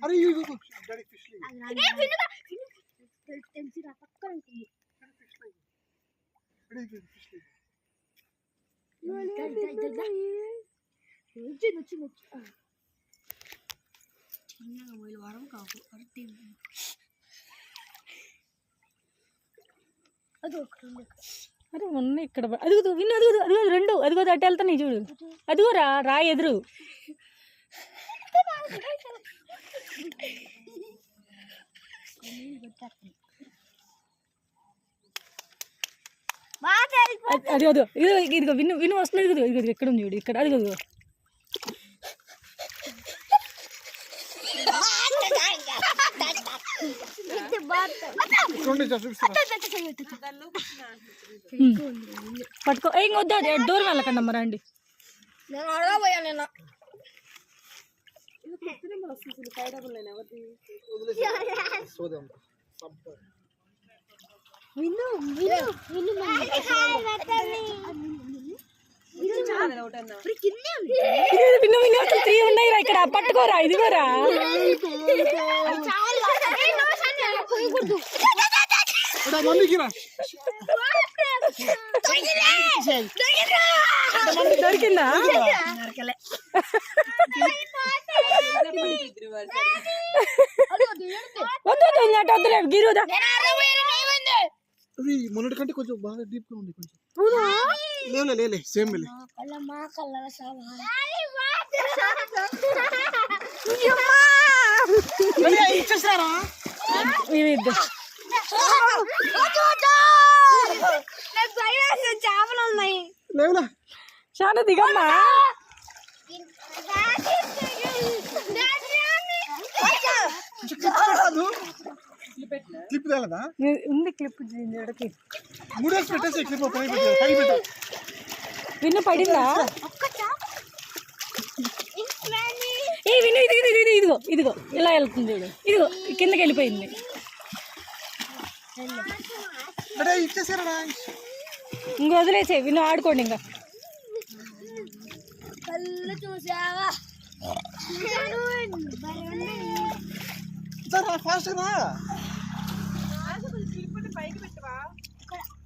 అరే daddy fish తెలిసిరా పక్కన ఉంటుంది చిన్నగా మొయిలు వారం కాకు అరే ఉన్నాయి ఇక్కడ అదిగో విను అదిగో అదిగో రెండు అదిగో అటు వెళ్తాయి చూడు అదిగో రా ఎదురు అదిగో ఇదిగో ఇదిగో విను విను వస్తుంది ఇదిగో ఇదిగో ఎక్కడ ఉంది చూడు ఇక్కడ అదిగో పట్టుకో ఏం వద్దా దూరం వెళ్ళకండి అమ్మ రండి ఉన్నాయి ఇక్కడ పట్టుకోరా ఇదిగోరా దొరికిందా వద్దు గిరుదా మొన్నటి కంటే కొంచెం బాగా డీప్ గా ఉంది కొంచెం లేలే సేమ్ ఇచ్చేసారా చేపలు ఉన్నాయి లేవులా చాలా దిగమ్మా క్లిప్ తేలదా ఉంది క్లిప్ మూడేసి పెట్టేసి క్లిప్ విన్ను పడిందా ఏ విన్ను ఇదిగో ఇదిగో ఇలా వెళ్తుంది ఇదిగో కిందకి వెళ్ళిపోయింది ఇచ్చేసారా ఇంక వదిలేసే విన్ను ఆడుకోండి ఇంకా కళ్ళు చూసావా ఫాస్ట్ రా